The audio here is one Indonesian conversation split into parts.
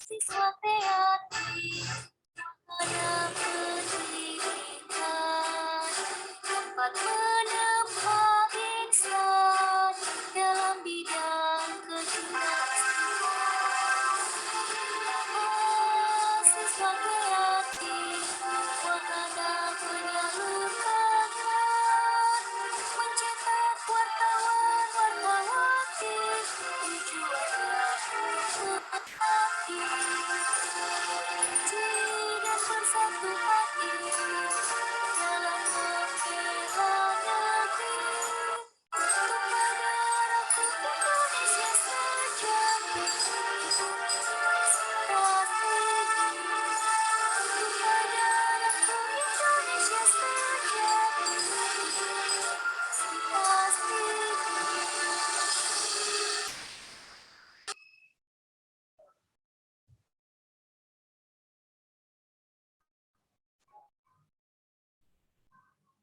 Mahasiswa kreatif, mana pendidikan, tempat menempa insan dalam bidang kehinaan. Mahasiswa kreatif, wahana penyalur bakat, mencetak wartawan-wartawati, tujuannya tidak bersatu hati dalam membela negeri kepada rakyat Indonesia sejati. Kepada rakyat Indonesia sejati.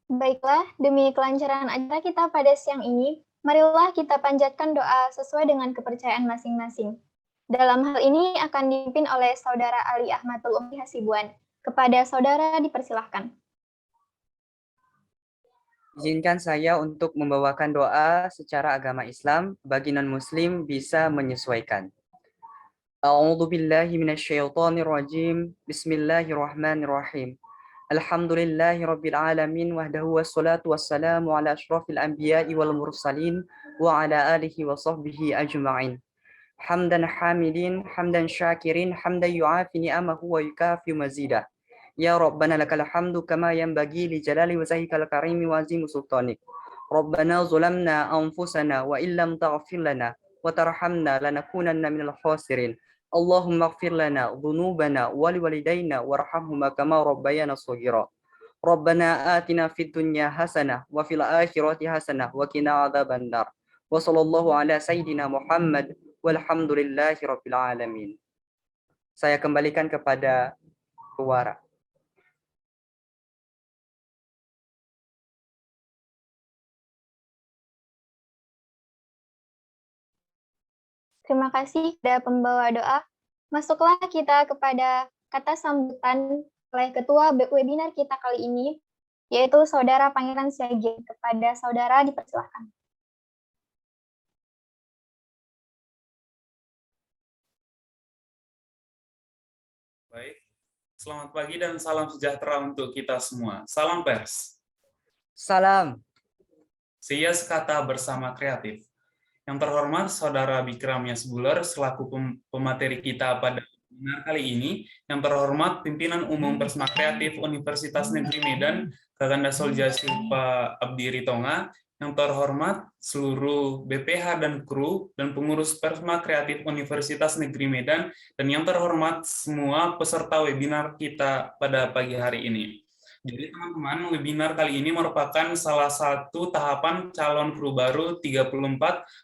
Baiklah, demi kelancaran acara kita pada siang ini, marilah kita panjatkan doa sesuai dengan kepercayaan masing-masing. Dalam hal ini akan dipimpin oleh Saudara Ali Ahmadul Umi Hasibuan. Kepada saudara dipersilahkan. Izinkan saya untuk membawakan doa secara agama Islam bagi non-muslim bisa menyesuaikan. A'udzu billahi minasyaitonir rajim. Bismillahirrahmanirrahim. Alhamdulillahi rabbil alamin wahdahu wassalatu wassalamu ala asyrafil anbiya'i wal mursalin wa ala alihi wa sahbihi ajma'in. Hamdan hamidin, hamdan syakirin, hamdan yu'afi ni'amahu wa yukafi mazidah. Ya Rabbana lakal hamdu kama yanbaghi li jalali wajhikal karimi wa azimi sultanik. Rabbana zalamna anfusana wa illam taghfir lana wa tarhamna lanakunanna minal khasirin. Allahumma ighfir lana dhunubana wa liwalidayna warhamhuma kama rabbayana shaghira. Rabbana atina fid dunya hasanah wa fil akhirati hasanah wa qina adzabannar. Wa sallallahu ala sayyidina Muhammad walhamdulillahi rabbil alamin. Saya kembalikan kepada Puara. Terima kasih kepada pembawa doa. Masuklah kita kepada kata sambutan oleh ketua webinar kita kali ini, yaitu Saudara Pangeran Siagian. Kepada saudara dipersilakan. Baik, selamat pagi dan salam sejahtera untuk kita semua. Salam pers. Salam. Saya sekata bersama kreatif. Yang terhormat Saudara Bikram Yasbular selaku pemateri kita pada webinar kali ini. Yang terhormat Pimpinan Umum Persma Kreatif Universitas Negeri Medan, Kakanda Solja Silpa Abdi Ritonga. Yang terhormat seluruh BPH dan kru dan pengurus Persma Kreatif Universitas Negeri Medan, dan yang terhormat semua peserta webinar kita pada pagi hari ini. Jadi teman-teman, webinar kali ini merupakan salah satu tahapan calon kru baru 34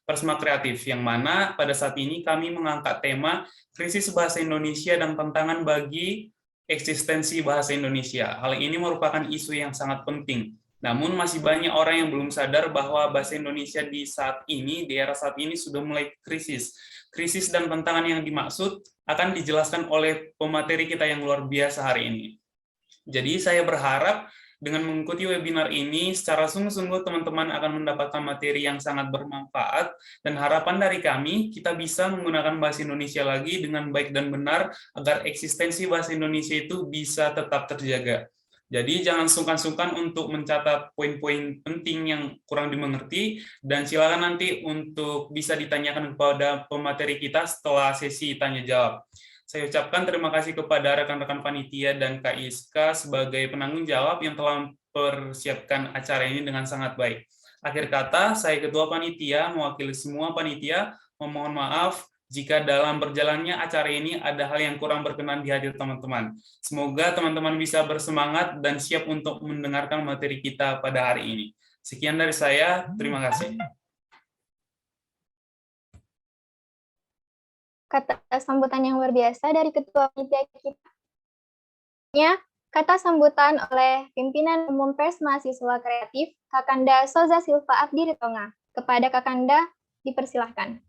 Persma Kreatif, yang mana pada saat ini kami mengangkat tema krisis bahasa Indonesia dan tantangan bagi eksistensi bahasa Indonesia. Hal ini merupakan isu yang sangat penting. Namun masih banyak orang yang belum sadar bahwa bahasa Indonesia di era saat ini sudah mulai krisis. Krisis dan tantangan yang dimaksud akan dijelaskan oleh pemateri kita yang luar biasa hari ini. Jadi saya berharap dengan mengikuti webinar ini secara sungguh-sungguh teman-teman akan mendapatkan materi yang sangat bermanfaat, dan harapan dari kami kita bisa menggunakan bahasa Indonesia lagi dengan baik dan benar agar eksistensi bahasa Indonesia itu bisa tetap terjaga. Jadi jangan sungkan-sungkan untuk mencatat poin-poin penting yang kurang dimengerti, dan silakan nanti untuk bisa ditanyakan kepada pemateri kita setelah sesi tanya jawab. Saya ucapkan terima kasih kepada rekan-rekan panitia dan KISK sebagai penanggung jawab yang telah mempersiapkan acara ini dengan sangat baik. Akhir kata, saya Ketua Panitia mewakili semua panitia memohon maaf jika dalam berjalannya acara ini ada hal yang kurang berkenan di hati teman-teman. Semoga teman-teman bisa bersemangat dan siap untuk mendengarkan materi kita pada hari ini. Sekian dari saya, terima kasih. Kata sambutan yang luar biasa dari Ketua Panitia kita. Kata sambutan oleh Pimpinan Umum Pers Mahasiswa Kreatif, Kakanda Solja Silva Abdi Ritonga. Kepada Kakanda, dipersilahkan.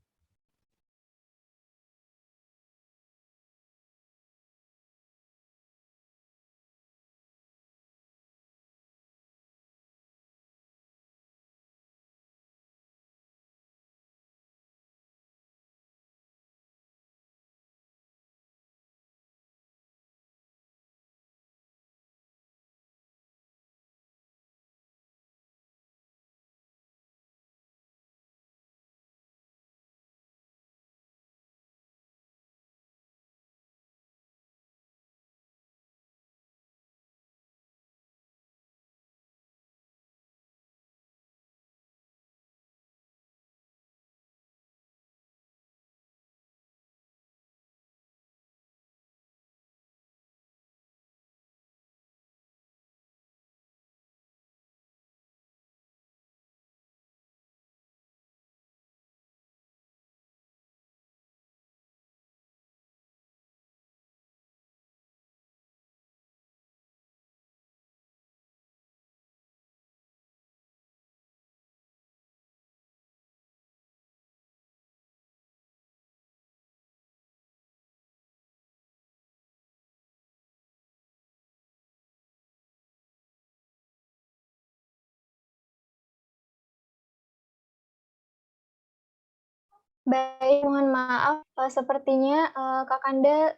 Baik, mohon maaf, sepertinya Kakanda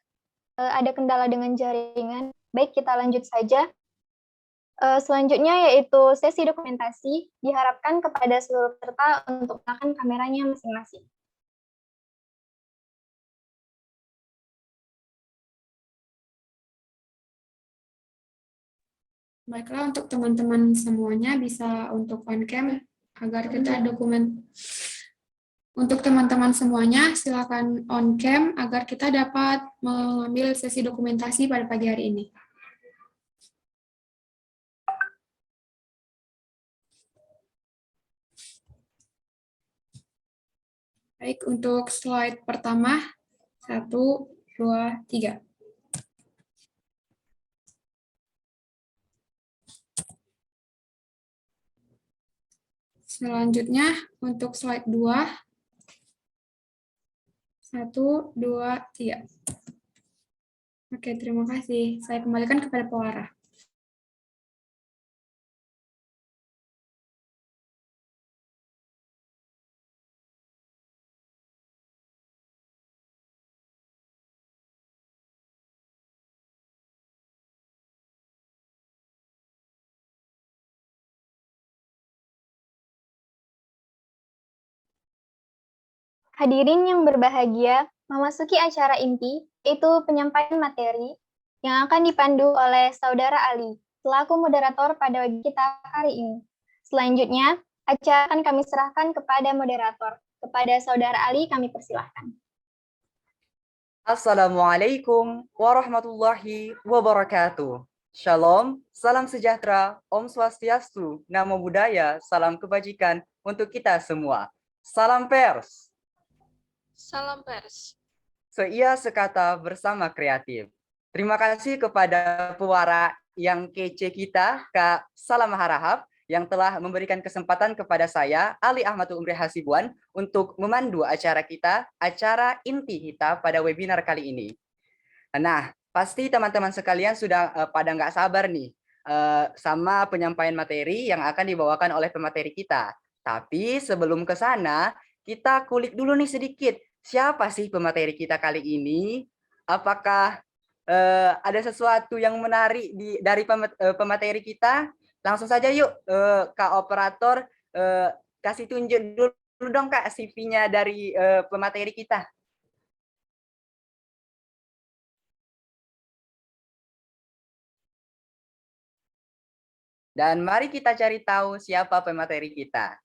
ada kendala dengan jaringan. Baik, kita lanjut saja. Selanjutnya yaitu sesi dokumentasi, diharapkan kepada seluruh peserta untuk menyalakan kameranya masing-masing. Baiklah, untuk teman-teman semuanya bisa untuk on cam agar kita dokumen. Untuk teman-teman semuanya, silakan on cam agar kita dapat mengambil sesi dokumentasi pada pagi hari ini. Baik, untuk slide pertama, 1, 2, 3. Selanjutnya, untuk slide 2, 1, 2, 3. Oke, terima kasih. Saya kembalikan kepada pewarah. Hadirin yang berbahagia, memasuki acara inti, yaitu penyampaian materi yang akan dipandu oleh Saudara Ali, selaku moderator pada web kita hari ini. Selanjutnya, acara akan kami serahkan kepada moderator. Kepada Saudara Ali, kami persilahkan. Assalamualaikum warahmatullahi wabarakatuh. Shalom, salam sejahtera, Om Swastiastu, Namo Buddhaya, salam kebajikan untuk kita semua. Salam pers. Salam pers. Seia sekata bersama kreatif. Terima kasih kepada pewara yang kece kita, Kak Salam Harahap, yang telah memberikan kesempatan kepada saya, Ali Ahmad Umri Hasibuan, untuk memandu acara kita, acara inti kita pada webinar kali ini. Nah, pasti teman-teman sekalian sudah pada nggak sabar nih sama penyampaian materi yang akan dibawakan oleh pemateri kita. Tapi sebelum ke sana, kita kulik dulu nih sedikit. Siapa sih pemateri kita kali ini? Apakah ada sesuatu yang menarik dari pemateri kita? Langsung saja yuk, Kak Operator, kasih tunjuk dulu dong Kak CV-nya dari pemateri kita. Dan mari kita cari tahu siapa pemateri kita.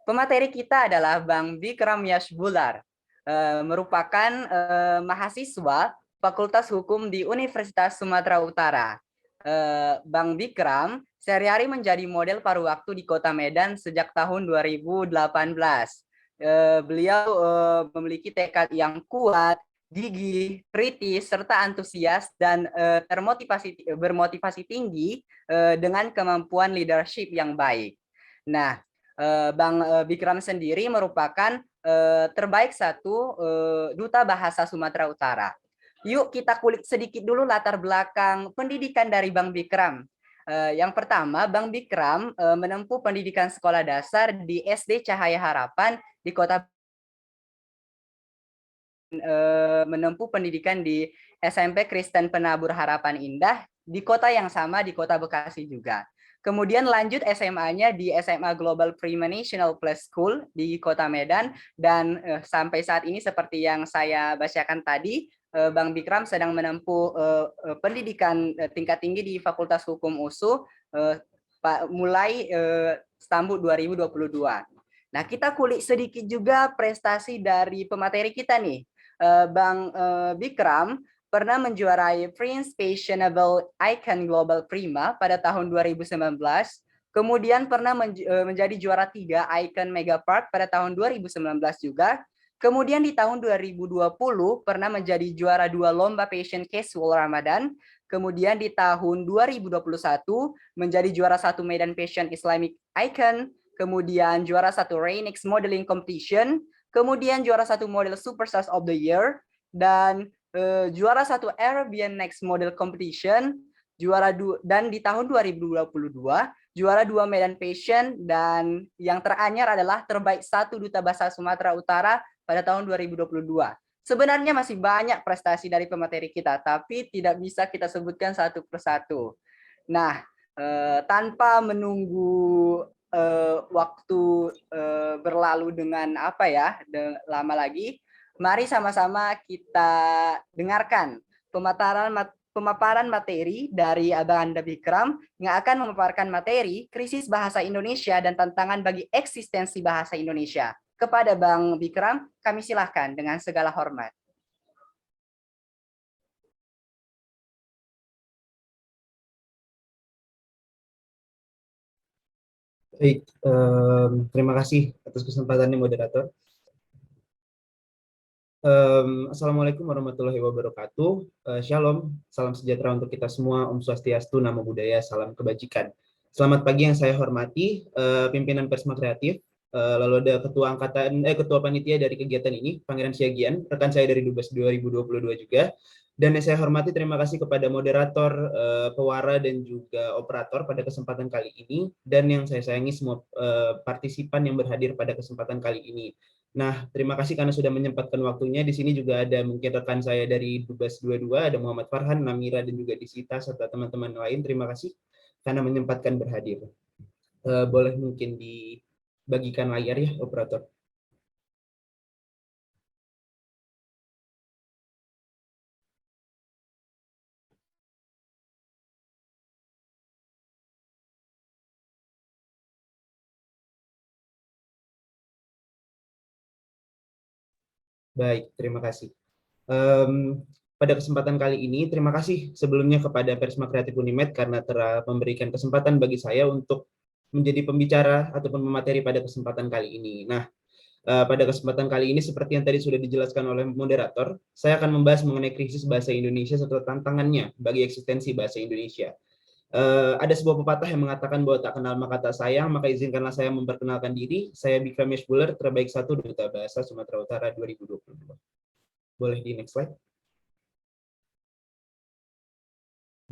Pemateri kita adalah Bang Bikram Yashbular, merupakan mahasiswa Fakultas Hukum di Universitas Sumatera Utara. Bang Bikram sehari-hari menjadi model paruh waktu di Kota Medan sejak tahun 2018. Beliau memiliki tekad yang kuat, gigih, kritis, serta antusias dan bermotivasi tinggi dengan kemampuan leadership yang baik. Nah, Bang Bikram sendiri merupakan terbaik satu duta bahasa Sumatera Utara. Yuk kita kulik sedikit dulu latar belakang pendidikan dari Bang Bikram. Yang pertama, Bang Bikram menempuh pendidikan sekolah dasar di SD Cahaya Harapan di Kota menempuh pendidikan di SMP Kristen Penabur Harapan Indah di kota yang sama, di Kota Bekasi juga. Kemudian lanjut SMA-nya di SMA Global Premanational Plus School di Kota Medan, dan sampai saat ini seperti yang saya bacakan tadi, Bang Bikram sedang menempuh pendidikan tingkat tinggi di Fakultas Hukum USU mulai Stambul 2022. Nah, kita kulik sedikit juga prestasi dari pemateri kita nih. Bang Bikram pernah menjuarai Prince Fashionable Icon Global Prima pada tahun 2019, kemudian pernah menjadi juara 3 Icon Mega Park pada tahun 2019 juga, kemudian di tahun 2020 pernah menjadi juara 2 Lomba Fashion Casual Ramadan, kemudian di tahun 2021 menjadi juara 1 Medan Fashion Islamic Icon, kemudian juara 1 Rainix Modeling Competition, kemudian juara 1 model Superstars of the Year, dan juara 1 Arabian Next Model Competition, dan di tahun 2022 juara 2 Medan Fashion, dan yang teranyar adalah terbaik 1 duta bahasa Sumatera Utara pada tahun 2022. Sebenarnya masih banyak prestasi dari pemateri kita, tapi tidak bisa kita sebutkan satu persatu. Nah, tanpa menunggu waktu berlalu dengan lama lagi, mari sama-sama kita dengarkan pemaparan materi dari Abang Anda Bikram yang akan memaparkan materi krisis bahasa Indonesia dan tantangan bagi eksistensi bahasa Indonesia. Kepada Bang Bikram, kami silahkan dengan segala hormat. Baik, terima kasih atas kesempatannya moderator. Assalamualaikum warahmatullahi wabarakatuh. Shalom, salam sejahtera untuk kita semua. Om Swastiastu, Namo Buddhaya, salam kebajikan. Selamat pagi yang saya hormati, pimpinan Persma Kreatif, lalu ada ketua panitia dari kegiatan ini, Pangeran Siagian, rekan saya dari Dubes 2022 juga. Dan yang saya hormati, terima kasih kepada moderator, pewara, dan juga operator pada kesempatan kali ini. Dan yang saya sayangi semua partisipan yang berhadir pada kesempatan kali ini. Nah, terima kasih karena sudah menyempatkan waktunya. Di sini juga ada mungkin rekan saya dari Dubes 22, ada Muhammad Farhan, Namira, dan juga Disita, serta teman-teman lain. Terima kasih karena menyempatkan berhadir. Boleh mungkin dibagikan layar ya, operator. Baik, terima kasih. Pada kesempatan kali ini, terima kasih sebelumnya kepada Persma Kreatif Unimed karena telah memberikan kesempatan bagi saya untuk menjadi pembicara ataupun pemateri pada kesempatan kali ini. Nah, pada kesempatan kali ini, seperti yang tadi sudah dijelaskan oleh moderator, saya akan membahas mengenai krisis bahasa Indonesia serta tantangannya bagi eksistensi bahasa Indonesia. Ada sebuah pepatah yang mengatakan bahwa tak kenal maka tak sayang, maka izinkanlah saya memperkenalkan diri. Saya Bikram Yashbuler, terbaik 1 Duta Bahasa Sumatera Utara 2022. Boleh di next slide.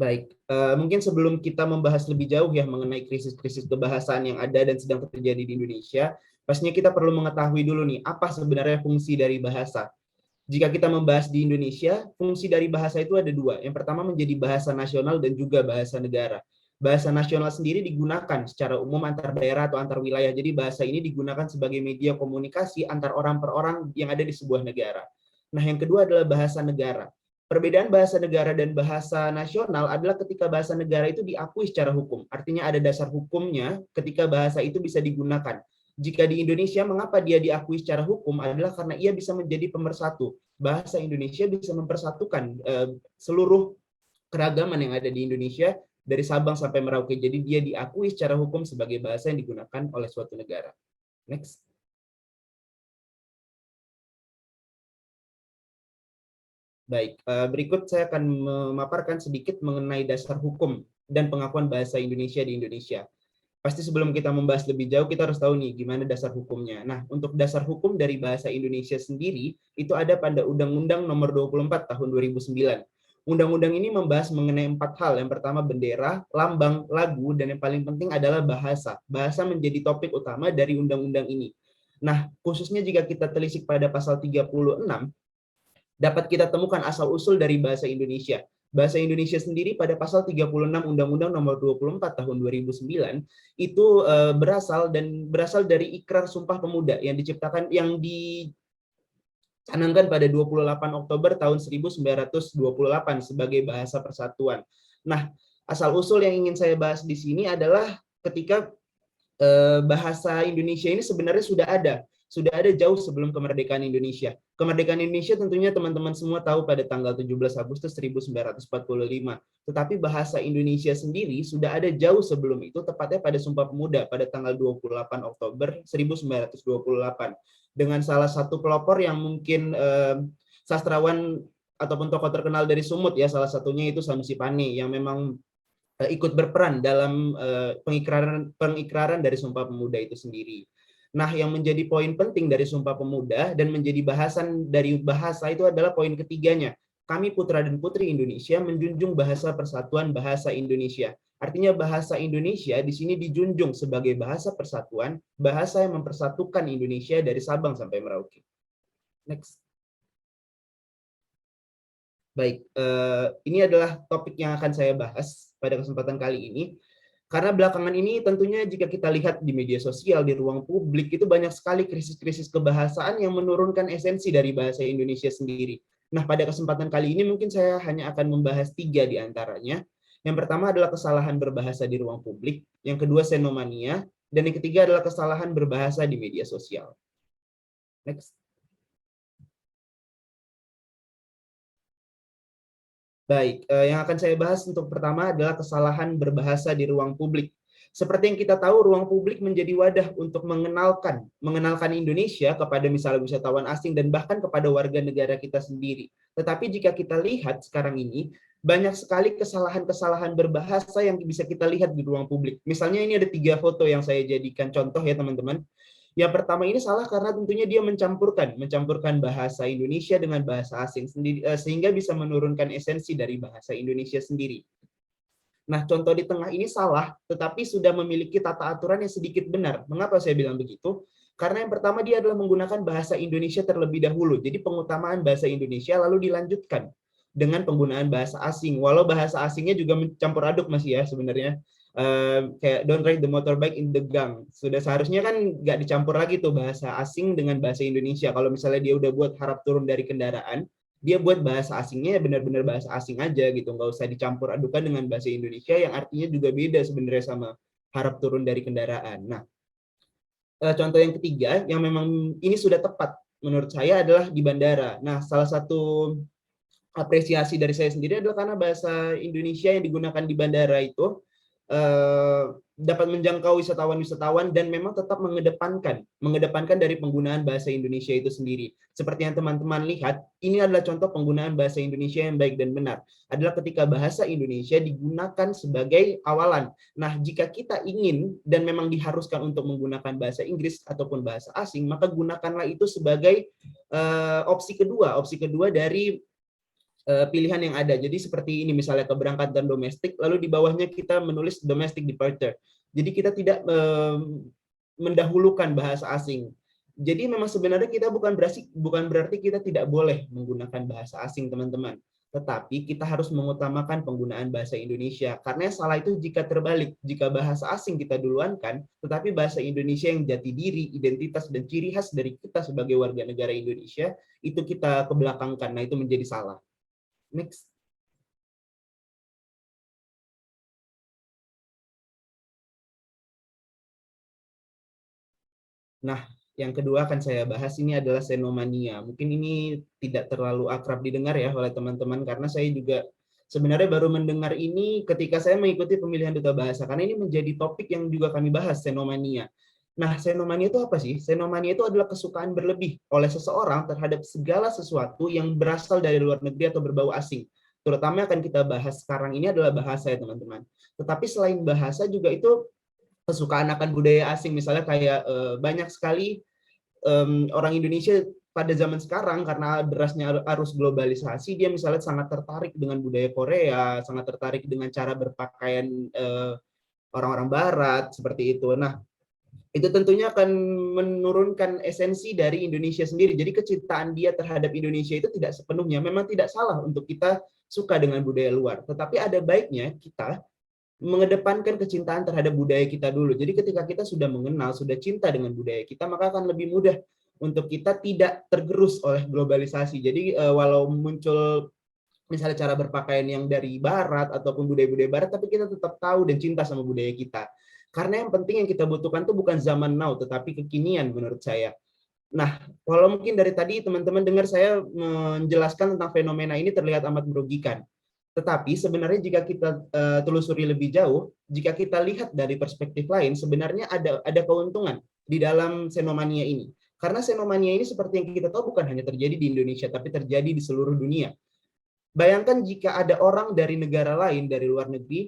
Baik, mungkin sebelum kita membahas lebih jauh ya mengenai krisis-krisis kebahasaan yang ada dan sedang terjadi di Indonesia, pastinya kita perlu mengetahui dulu nih, apa sebenarnya fungsi dari bahasa. Jika kita membahas di Indonesia, fungsi dari bahasa itu ada dua. Yang pertama menjadi bahasa nasional dan juga bahasa negara. Bahasa nasional sendiri digunakan secara umum antar daerah atau antar wilayah. Jadi bahasa ini digunakan sebagai media komunikasi antar orang per orang yang ada di sebuah negara. Nah, yang kedua adalah bahasa negara. Perbedaan bahasa negara dan bahasa nasional adalah ketika bahasa negara itu diakui secara hukum. Artinya ada dasar hukumnya ketika bahasa itu bisa digunakan. Jika di Indonesia, mengapa dia diakui secara hukum adalah karena ia bisa menjadi pemersatu. Bahasa Indonesia bisa mempersatukan seluruh keragaman yang ada di Indonesia dari Sabang sampai Merauke. Jadi dia diakui secara hukum sebagai bahasa yang digunakan oleh suatu negara. Next. Baik, berikut saya akan memaparkan sedikit mengenai dasar hukum dan pengakuan bahasa Indonesia di Indonesia. Pasti sebelum kita membahas lebih jauh, kita harus tahu nih gimana dasar hukumnya. Nah, untuk dasar hukum dari bahasa Indonesia sendiri, itu ada pada Undang-Undang Nomor 24 Tahun 2009. Undang-undang ini membahas mengenai 4 hal. Yang pertama bendera, lambang, lagu, dan yang paling penting adalah bahasa. Bahasa menjadi topik utama dari undang-undang ini. Nah, khususnya jika kita telisik pada pasal 36, dapat kita temukan asal-usul dari bahasa Indonesia. Bahasa Indonesia sendiri pada pasal 36 Undang-Undang Nomor 24 Tahun 2009 itu berasal dari Ikrar Sumpah Pemuda yang dicanangkan pada 28 Oktober tahun 1928 sebagai bahasa persatuan. Nah, asal-usul yang ingin saya bahas di sini adalah ketika bahasa Indonesia ini sebenarnya sudah ada jauh sebelum kemerdekaan Indonesia. Kemerdekaan Indonesia tentunya teman-teman semua tahu pada tanggal 17 Agustus 1945. Tetapi bahasa Indonesia sendiri sudah ada jauh sebelum itu, tepatnya pada Sumpah Pemuda pada tanggal 28 Oktober 1928. Dengan salah satu pelopor yang mungkin sastrawan ataupun tokoh terkenal dari Sumut ya, salah satunya itu Sanusi Pane yang memang ikut berperan dalam pengikraran dari Sumpah Pemuda itu sendiri. Nah, yang menjadi poin penting dari Sumpah Pemuda dan menjadi bahasan dari bahasa itu adalah poin ketiganya. Kami putra dan putri Indonesia menjunjung bahasa persatuan bahasa Indonesia. Artinya bahasa Indonesia di sini dijunjung sebagai bahasa persatuan, bahasa yang mempersatukan Indonesia dari Sabang sampai Merauke. Next. Baik, ini adalah topik yang akan saya bahas pada kesempatan kali ini. Karena belakangan ini tentunya jika kita lihat di media sosial, di ruang publik, itu banyak sekali krisis-krisis kebahasaan yang menurunkan esensi dari bahasa Indonesia sendiri. Nah, pada kesempatan kali ini mungkin saya hanya akan membahas 3 di antaranya. Yang pertama adalah kesalahan berbahasa di ruang publik, yang kedua xenomania, dan yang ketiga adalah kesalahan berbahasa di media sosial. Next. Baik, yang akan saya bahas untuk pertama adalah kesalahan berbahasa di ruang publik. Seperti yang kita tahu, ruang publik menjadi wadah untuk mengenalkan Indonesia kepada misalnya wisatawan asing dan bahkan kepada warga negara kita sendiri. Tetapi jika kita lihat sekarang ini, banyak sekali kesalahan-kesalahan berbahasa yang bisa kita lihat di ruang publik. Misalnya ini ada 3 foto yang saya jadikan contoh ya teman-teman. Yang pertama ini salah karena tentunya dia mencampurkan bahasa Indonesia dengan bahasa asing sendiri, sehingga bisa menurunkan esensi dari bahasa Indonesia sendiri. Nah, contoh di tengah ini salah, tetapi sudah memiliki tata aturan yang sedikit benar. Mengapa saya bilang begitu? Karena yang pertama dia adalah menggunakan bahasa Indonesia terlebih dahulu. Jadi pengutamaan bahasa Indonesia lalu dilanjutkan dengan penggunaan bahasa asing. Walau bahasa asingnya juga mencampur aduk masih ya sebenarnya. Kayak don't ride the motorbike in the gang. Sudah seharusnya kan nggak dicampur lagi tuh bahasa asing dengan bahasa Indonesia. Kalau misalnya dia udah buat harap turun dari kendaraan, dia buat bahasa asingnya ya benar-benar bahasa asing aja gitu, nggak usah dicampur adukan dengan bahasa Indonesia yang artinya juga beda sebenarnya sama harap turun dari kendaraan. Nah, contoh yang ketiga yang memang ini sudah tepat menurut saya adalah di bandara. Nah, salah satu apresiasi dari saya sendiri adalah karena bahasa Indonesia yang digunakan di bandara itu dapat menjangkau wisatawan-wisatawan dan memang tetap mengedepankan dari penggunaan bahasa Indonesia itu sendiri. Seperti yang teman-teman lihat, ini adalah contoh penggunaan bahasa Indonesia yang baik dan benar. Adalah ketika bahasa Indonesia digunakan sebagai awalan. Nah, jika kita ingin dan memang diharuskan untuk menggunakan bahasa Inggris ataupun bahasa asing, maka gunakanlah itu sebagai opsi kedua dari pilihan yang ada. Jadi seperti ini misalnya keberangkatan domestik, lalu di bawahnya kita menulis domestic departure. Jadi kita tidak mendahulukan bahasa asing. Jadi memang sebenarnya kita bukan berarti kita tidak boleh menggunakan bahasa asing, teman-teman. Tetapi kita harus mengutamakan penggunaan bahasa Indonesia. Karena yang salah itu jika terbalik, jika bahasa asing kita duluankan, tetapi bahasa Indonesia yang jati diri, identitas, dan ciri khas dari kita sebagai warga negara Indonesia, itu kita kebelakangkan. Nah, itu menjadi salah. Next. Nah, yang kedua akan saya bahas ini adalah xenomania. Mungkin ini tidak terlalu akrab didengar ya oleh teman-teman karena saya juga sebenarnya baru mendengar ini ketika saya mengikuti pemilihan duta bahasa karena ini menjadi topik yang juga kami bahas, xenomania. Nah, xenomania itu apa sih? Xenomania itu adalah kesukaan berlebih oleh seseorang terhadap segala sesuatu yang berasal dari luar negeri atau berbau asing. Terutama akan kita bahas sekarang ini adalah bahasa ya teman-teman. Tetapi selain bahasa juga itu kesukaan akan budaya asing. Misalnya kayak banyak sekali orang Indonesia pada zaman sekarang karena derasnya arus globalisasi, dia misalnya sangat tertarik dengan budaya Korea, sangat tertarik dengan cara berpakaian orang-orang Barat, seperti itu. Nah, itu tentunya akan menurunkan esensi dari Indonesia sendiri. Jadi kecintaan dia terhadap Indonesia itu tidak sepenuhnya. Memang tidak salah untuk kita suka dengan budaya luar. Tetapi ada baiknya kita mengedepankan kecintaan terhadap budaya kita dulu. Jadi ketika kita sudah mengenal, sudah cinta dengan budaya kita, maka akan lebih mudah untuk kita tidak tergerus oleh globalisasi. Jadi walau muncul misalnya cara berpakaian yang dari barat ataupun budaya-budaya barat, tapi kita tetap tahu dan cinta sama budaya kita. Karena yang penting yang kita butuhkan itu bukan zaman now, tetapi kekinian menurut saya. Nah, kalau mungkin dari tadi teman-teman dengar saya menjelaskan tentang fenomena ini terlihat amat merugikan. Tetapi sebenarnya jika kita telusuri lebih jauh, jika kita lihat dari perspektif lain, sebenarnya ada keuntungan di dalam xenomania ini. Karena xenomania ini seperti yang kita tahu bukan hanya terjadi di Indonesia, tapi terjadi di seluruh dunia. Bayangkan jika ada orang dari negara lain, dari luar negeri,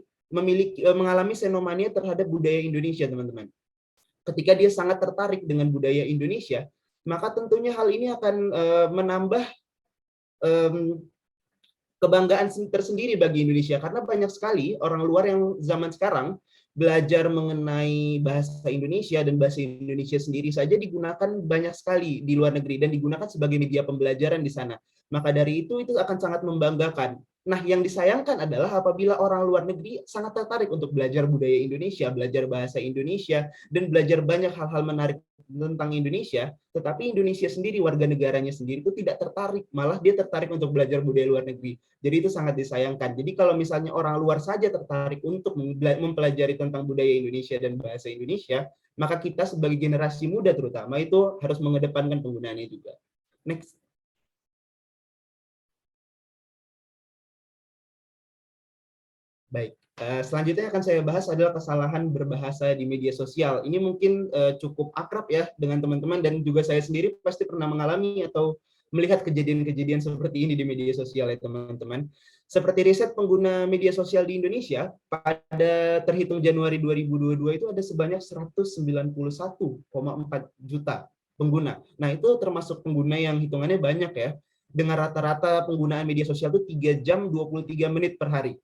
mengalami xenomania terhadap budaya Indonesia, teman-teman. Ketika dia sangat tertarik dengan budaya Indonesia, maka tentunya hal ini akan menambah kebanggaan tersendiri bagi Indonesia. Karena banyak sekali orang luar yang zaman sekarang belajar mengenai bahasa Indonesia, dan bahasa Indonesia sendiri saja digunakan banyak sekali di luar negeri dan digunakan sebagai media pembelajaran di sana. Maka dari itu akan sangat membanggakan. Nah, yang disayangkan adalah apabila orang luar negeri sangat tertarik untuk belajar budaya Indonesia, belajar bahasa Indonesia, dan belajar banyak hal-hal menarik tentang Indonesia, tetapi Indonesia sendiri, warga negaranya sendiri itu tidak tertarik, malah dia tertarik untuk belajar budaya luar negeri. Jadi itu sangat disayangkan. Jadi kalau misalnya orang luar saja tertarik untuk mempelajari tentang budaya Indonesia dan bahasa Indonesia, maka kita sebagai generasi muda terutama itu harus mengedepankan penggunaannya juga. Next. Baik, selanjutnya akan saya bahas adalah kesalahan berbahasa di media sosial. Ini mungkin cukup akrab ya dengan teman-teman, dan juga saya sendiri pasti pernah mengalami atau melihat kejadian-kejadian seperti ini di media sosial ya teman-teman. Seperti riset pengguna media sosial di Indonesia, pada terhitung Januari 2022 itu ada sebanyak 191,4 juta pengguna. Nah, itu termasuk pengguna yang hitungannya banyak ya, dengan rata-rata penggunaan media sosial itu 3 jam 23 menit per hari.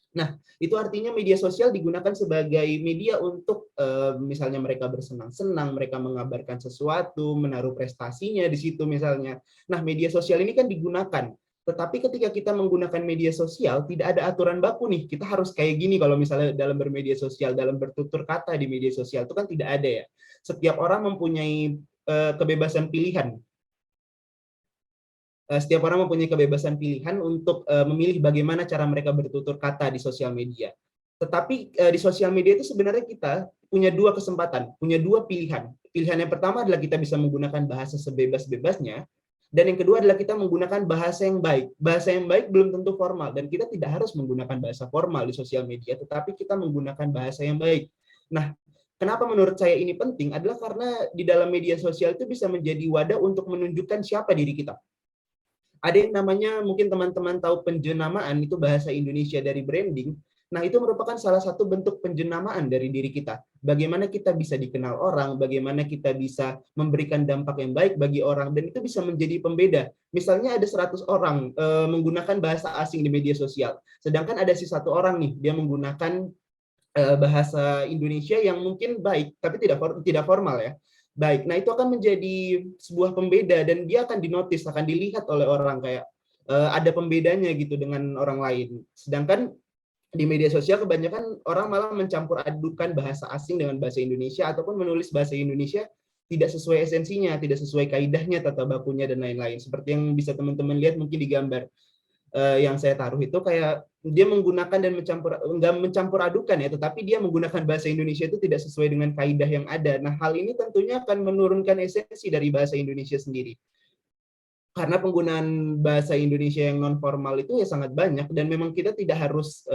Nah, itu artinya media sosial digunakan sebagai media untuk misalnya mereka bersenang-senang, mereka mengabarkan sesuatu, menaruh prestasinya di situ misalnya. Nah, media sosial ini kan digunakan. Tetapi ketika kita menggunakan media sosial, tidak ada aturan baku nih. Kita harus kayak gini kalau misalnya dalam bermedia sosial, dalam bertutur kata di media sosial itu kan tidak ada ya. Setiap orang mempunyai kebebasan pilihan. Setiap orang mempunyai kebebasan pilihan untuk memilih bagaimana cara mereka bertutur kata di sosial media. Tetapi di sosial media itu sebenarnya kita punya dua kesempatan, punya dua pilihan. Pilihan yang pertama adalah kita bisa menggunakan bahasa sebebas-bebasnya, dan yang kedua adalah kita menggunakan bahasa yang baik. Bahasa yang baik belum tentu formal, dan kita tidak harus menggunakan bahasa formal di sosial media, tetapi kita menggunakan bahasa yang baik. Nah, kenapa menurut saya ini penting adalah karena di dalam media sosial itu bisa menjadi wadah untuk menunjukkan siapa diri kita. Ada yang namanya, mungkin teman-teman tahu penjenamaan, itu bahasa Indonesia dari branding. Nah, itu merupakan salah satu bentuk penjenamaan dari diri kita. Bagaimana kita bisa dikenal orang, bagaimana kita bisa memberikan dampak yang baik bagi orang, dan itu bisa menjadi pembeda. Misalnya ada 100 orang menggunakan bahasa asing di media sosial, sedangkan ada si satu orang nih, dia menggunakan bahasa Indonesia yang mungkin baik, tapi tidak formal ya. Baik, nah itu akan menjadi sebuah pembeda, dan dia akan dinotis, akan dilihat oleh orang kayak ada pembedanya gitu dengan orang lain. Sedangkan di media sosial kebanyakan orang malah mencampur adukan bahasa asing dengan bahasa Indonesia, ataupun menulis bahasa Indonesia tidak sesuai esensinya, tidak sesuai kaidahnya, tata bakunya, dan lain-lain. Seperti yang bisa teman-teman lihat mungkin di gambar yang saya taruh itu, kayak dia menggunakan dan nggak mencampur adukan ya, tetapi dia menggunakan bahasa Indonesia itu tidak sesuai dengan kaidah yang ada. Nah, hal ini tentunya akan menurunkan esensi dari bahasa Indonesia sendiri. Karena penggunaan bahasa Indonesia yang non formal itu ya sangat banyak, dan memang kita tidak harus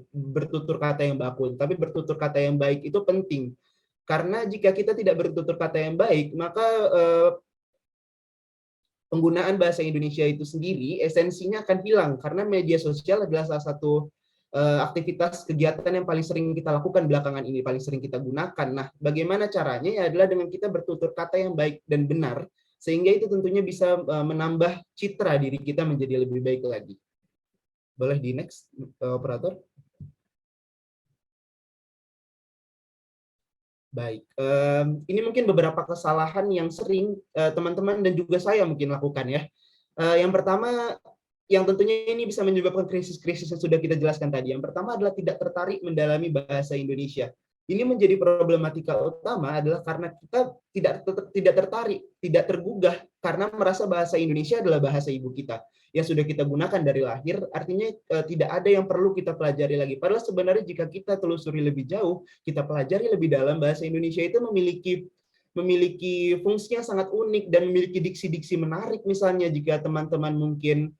bertutur kata yang baku, tapi bertutur kata yang baik itu penting. Karena jika kita tidak bertutur kata yang baik, maka penggunaan bahasa Indonesia itu sendiri esensinya akan hilang, karena media sosial adalah salah satu aktivitas kegiatan yang paling sering kita lakukan belakangan ini, paling sering kita gunakan. Nah, bagaimana caranya? Ya adalah dengan kita bertutur kata yang baik dan benar, sehingga itu tentunya bisa menambah citra diri kita menjadi lebih baik lagi. Boleh di next, operator? Baik, ini mungkin beberapa kesalahan yang sering teman-teman dan juga saya mungkin lakukan ya. Yang pertama, yang tentunya ini bisa menyebabkan krisis-krisis yang sudah kita jelaskan tadi. Yang pertama adalah tidak tertarik mendalami bahasa Indonesia. Ini menjadi problematika utama adalah karena kita tidak tertarik, tidak tergugah, karena merasa bahasa Indonesia adalah bahasa ibu kita yang sudah kita gunakan dari lahir. Artinya tidak ada yang perlu kita pelajari lagi. Padahal sebenarnya jika kita telusuri lebih jauh, kita pelajari lebih dalam, bahasa Indonesia itu memiliki fungsi yang sangat unik dan memiliki diksi-diksi menarik. Misalnya jika teman-teman mungkin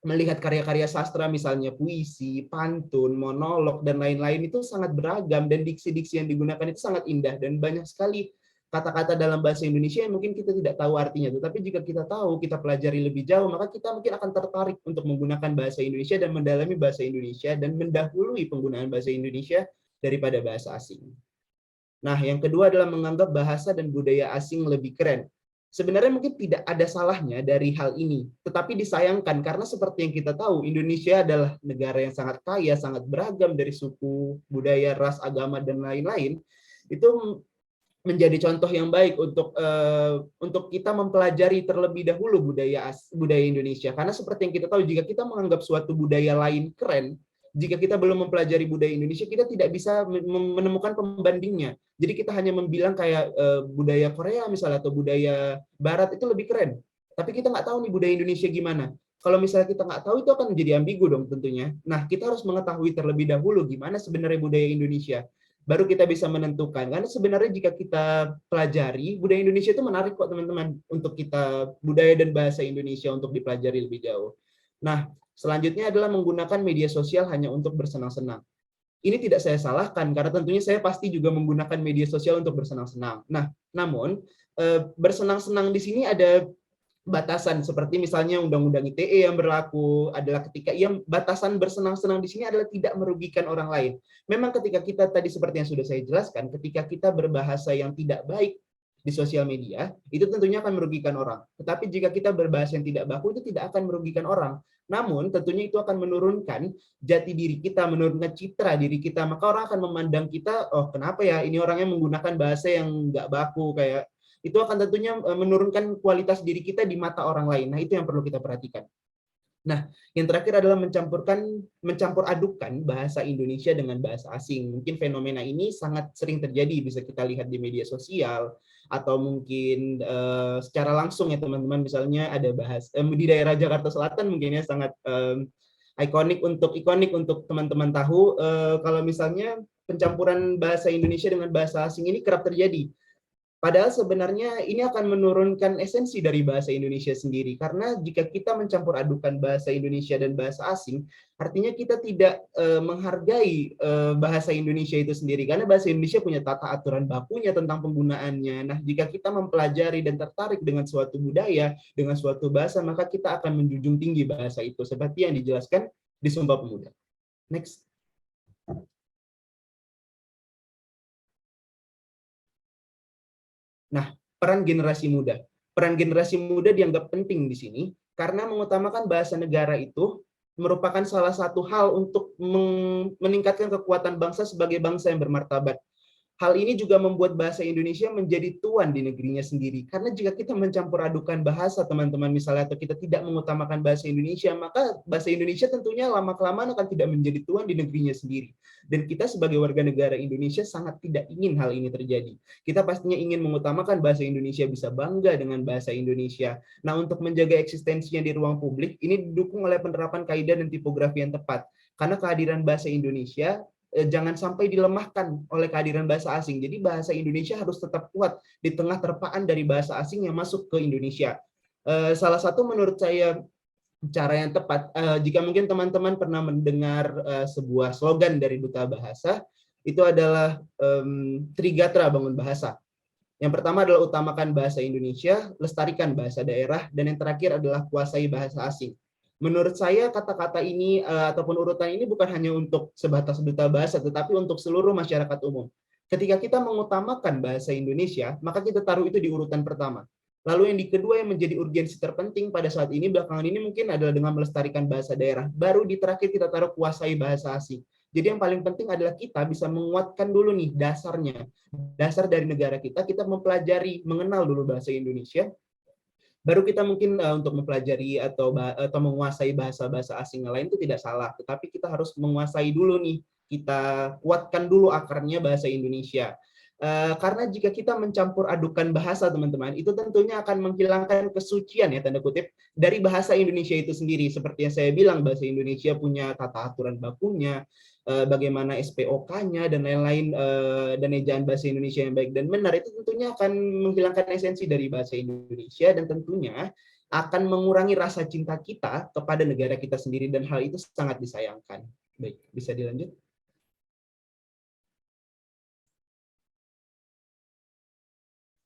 melihat karya-karya sastra, misalnya puisi, pantun, monolog, dan lain-lain, itu sangat beragam, dan diksi-diksi yang digunakan itu sangat indah, dan banyak sekali kata-kata dalam bahasa Indonesia yang mungkin kita tidak tahu artinya. Tetapi jika kita tahu, kita pelajari lebih jauh, maka kita mungkin akan tertarik untuk menggunakan bahasa Indonesia dan mendalami bahasa Indonesia, dan mendahului penggunaan bahasa Indonesia daripada bahasa asing. Nah, yang kedua adalah menganggap bahasa dan budaya asing lebih keren. Sebenarnya mungkin tidak ada salahnya dari hal ini, tetapi disayangkan karena seperti yang kita tahu, Indonesia adalah negara yang sangat kaya, sangat beragam dari suku, budaya, ras, agama, dan lain-lain. Itu menjadi contoh yang baik untuk kita mempelajari terlebih dahulu budaya Indonesia. Karena seperti yang kita tahu, jika kita menganggap suatu budaya lain keren, jika kita belum mempelajari budaya Indonesia, kita tidak bisa menemukan pembandingnya. Jadi kita hanya membilang kayak budaya Korea misalnya atau budaya Barat itu lebih keren. Tapi kita nggak tahu nih budaya Indonesia gimana. Kalau misalnya kita nggak tahu, itu akan menjadi ambigu dong tentunya. Nah, kita harus mengetahui terlebih dahulu gimana sebenarnya budaya Indonesia. Baru kita bisa menentukan. Karena sebenarnya jika kita pelajari, budaya Indonesia itu menarik kok teman-teman. Untuk kita, budaya dan bahasa Indonesia untuk dipelajari lebih jauh. Nah, selanjutnya adalah menggunakan media sosial hanya untuk bersenang-senang. Ini tidak saya salahkan, karena tentunya saya pasti juga menggunakan media sosial untuk bersenang-senang. Nah, namun bersenang-senang di sini ada batasan, seperti misalnya Undang-Undang ITE yang berlaku adalah ketika batasan bersenang-senang di sini adalah tidak merugikan orang lain. Memang ketika kita tadi seperti yang sudah saya jelaskan, ketika kita berbahasa yang tidak baik di sosial media, itu tentunya akan merugikan orang. Tetapi jika kita berbahasa yang tidak baku, itu tidak akan merugikan orang. Namun tentunya itu akan menurunkan jati diri kita, menurunkan citra diri kita. Maka orang akan memandang kita, oh kenapa ya ini orangnya menggunakan bahasa yang nggak baku, kayak itu akan tentunya menurunkan kualitas diri kita di mata orang lain. Nah, itu yang perlu kita perhatikan. Nah, yang terakhir adalah mencampur adukan bahasa Indonesia dengan bahasa asing. Mungkin fenomena ini sangat sering terjadi, bisa kita lihat di media sosial, atau mungkin secara langsung ya teman-teman, misalnya ada di daerah Jakarta Selatan mungkin ya sangat ikonik untuk teman-teman tahu, kalau misalnya pencampuran bahasa Indonesia dengan bahasa asing ini kerap terjadi. Padahal sebenarnya ini akan menurunkan esensi dari bahasa Indonesia sendiri. Karena jika kita mencampur adukan bahasa Indonesia dan bahasa asing, artinya kita tidak menghargai bahasa Indonesia itu sendiri. Karena bahasa Indonesia punya tata aturan bakunya tentang penggunaannya. Nah, jika kita mempelajari dan tertarik dengan suatu budaya, dengan suatu bahasa, maka kita akan menjunjung tinggi bahasa itu. Seperti yang dijelaskan di Sumpah Pemuda. Next. Nah, peran generasi muda. Peran generasi muda dianggap penting di sini karena mengutamakan bahasa negara itu merupakan salah satu hal untuk meningkatkan kekuatan bangsa sebagai bangsa yang bermartabat. Hal ini juga membuat bahasa Indonesia menjadi tuan di negerinya sendiri. Karena jika kita mencampur adukan bahasa, teman-teman, misalnya, atau kita tidak mengutamakan bahasa Indonesia, maka bahasa Indonesia tentunya lama-kelamaan akan tidak menjadi tuan di negerinya sendiri. Dan kita sebagai warga negara Indonesia sangat tidak ingin hal ini terjadi. Kita pastinya ingin mengutamakan bahasa Indonesia, bisa bangga dengan bahasa Indonesia. Nah, untuk menjaga eksistensinya di ruang publik, ini didukung oleh penerapan kaidah dan tipografi yang tepat. Karena kehadiran bahasa Indonesia jangan sampai dilemahkan oleh kehadiran bahasa asing. Jadi bahasa Indonesia harus tetap kuat di tengah terpaan dari bahasa asing yang masuk ke Indonesia. Salah satu menurut saya cara yang tepat, jika mungkin teman-teman pernah mendengar sebuah slogan dari Duta Bahasa, itu adalah Trigatra Bangun Bahasa. Yang pertama adalah utamakan bahasa Indonesia, lestarikan bahasa daerah, dan yang terakhir adalah kuasai bahasa asing. Menurut saya kata-kata ini ataupun urutan ini bukan hanya untuk sebatas duta bahasa, tetapi untuk seluruh masyarakat umum. Ketika kita mengutamakan bahasa Indonesia, maka kita taruh itu di urutan pertama. Lalu yang kedua yang menjadi urgensi terpenting pada saat ini, belakangan ini mungkin adalah dengan melestarikan bahasa daerah. Baru di terakhir kita taruh kuasai bahasa asing. Jadi yang paling penting adalah kita bisa menguatkan dulu nih dasarnya. Dasar dari negara kita mempelajari, mengenal dulu bahasa Indonesia. Baru kita mungkin untuk mempelajari atau menguasai bahasa-bahasa asing lain itu tidak salah, tetapi kita harus menguasai dulu nih, kita kuatkan dulu akarnya bahasa Indonesia. Karena jika kita mencampur adukan bahasa, teman-teman, itu tentunya akan menghilangkan kesucian ya tanda kutip dari bahasa Indonesia itu sendiri. Seperti yang saya bilang, bahasa Indonesia punya tata aturan bakunya, bagaimana SPOK-nya dan lain-lain, dan ejaan bahasa Indonesia yang baik dan benar, itu tentunya akan menghilangkan esensi dari bahasa Indonesia dan tentunya akan mengurangi rasa cinta kita kepada negara kita sendiri, dan hal itu sangat disayangkan. Baik, bisa dilanjut?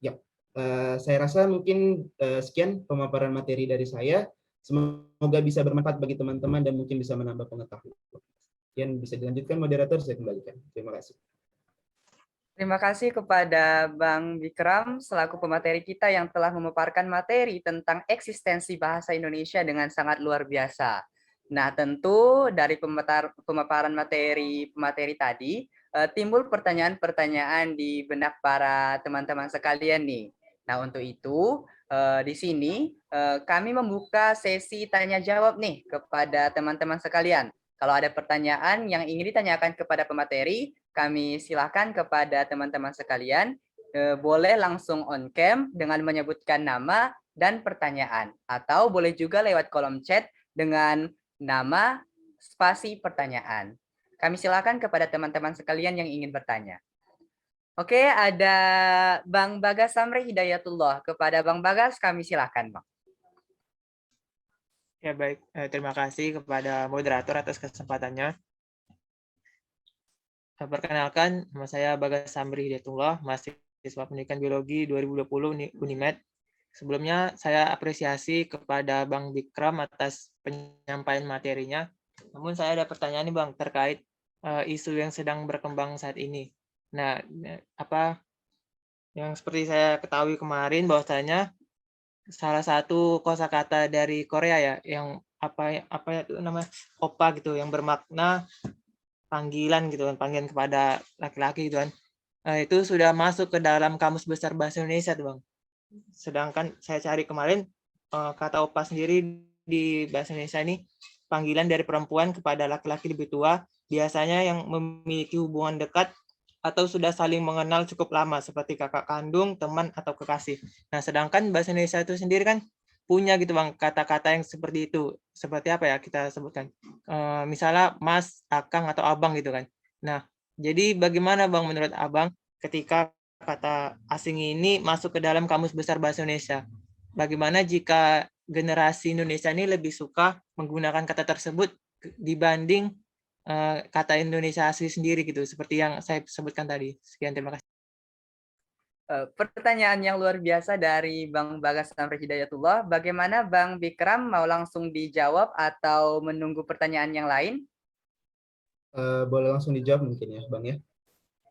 Ya, saya rasa mungkin sekian pemaparan materi dari saya. Semoga bisa bermanfaat bagi teman-teman dan mungkin bisa menambah pengetahuan. Yang bisa dilanjutkan moderator, saya kembalikan. Terima kasih. Terima kasih kepada Bang Bikram selaku pemateri kita yang telah memaparkan materi tentang eksistensi bahasa Indonesia dengan sangat luar biasa. Nah, tentu dari pemaparan materi tadi timbul pertanyaan-pertanyaan di benak para teman-teman sekalian nih. Nah, untuk itu di sini kami membuka sesi tanya jawab nih kepada teman-teman sekalian. Kalau ada pertanyaan yang ingin ditanyakan kepada pemateri, kami silakan kepada teman-teman sekalian, boleh langsung on cam dengan menyebutkan nama dan pertanyaan. Atau boleh juga lewat kolom chat dengan nama spasi pertanyaan. Kami silakan kepada teman-teman sekalian yang ingin bertanya. Oke, ada Bang Bagas Samri Hidayatullah. Kepada Bang Bagas, kami silakan, Bang. Ya baik, terima kasih kepada moderator atas kesempatannya. Perkenalkan, nama saya Bagas Samri Hidayatullah, mahasiswa Pendidikan Biologi 2020 Unimed. Sebelumnya saya apresiasi kepada Bang Bikram atas penyampaian materinya. Namun saya ada pertanyaan nih Bang terkait isu yang sedang berkembang saat ini. Nah, apa yang seperti saya ketahui kemarin bahwasanya salah satu kosakata dari Korea ya yang apa itu namanya oppa gitu yang bermakna panggilan gitu kan, panggilan kepada laki-laki gitu kan. Nah, itu sudah masuk ke dalam Kamus Besar Bahasa Indonesia tuh Bang. Sedangkan saya cari kemarin kata oppa sendiri di bahasa Indonesia ini panggilan dari perempuan kepada laki-laki lebih tua, biasanya yang memiliki hubungan dekat atau sudah saling mengenal cukup lama seperti kakak kandung, teman atau kekasih. Nah, sedangkan bahasa Indonesia itu sendiri kan punya gitu Bang kata-kata yang seperti itu. Seperti apa ya kita sebutkan? Misalnya Mas, Akang atau Abang gitu kan. Nah, jadi bagaimana Bang menurut Abang ketika kata asing ini masuk ke dalam Kamus Besar Bahasa Indonesia? Bagaimana jika generasi Indonesia ini lebih suka menggunakan kata tersebut dibanding kata Indonesia asli sendiri gitu, seperti yang saya sebutkan tadi. Sekian, terima kasih. Pertanyaan yang luar biasa dari Bang Bagas Samri Hidayatullah. Bagaimana Bang Bikram, mau langsung dijawab atau menunggu pertanyaan yang lain? Boleh langsung dijawab mungkin ya, Bang ya.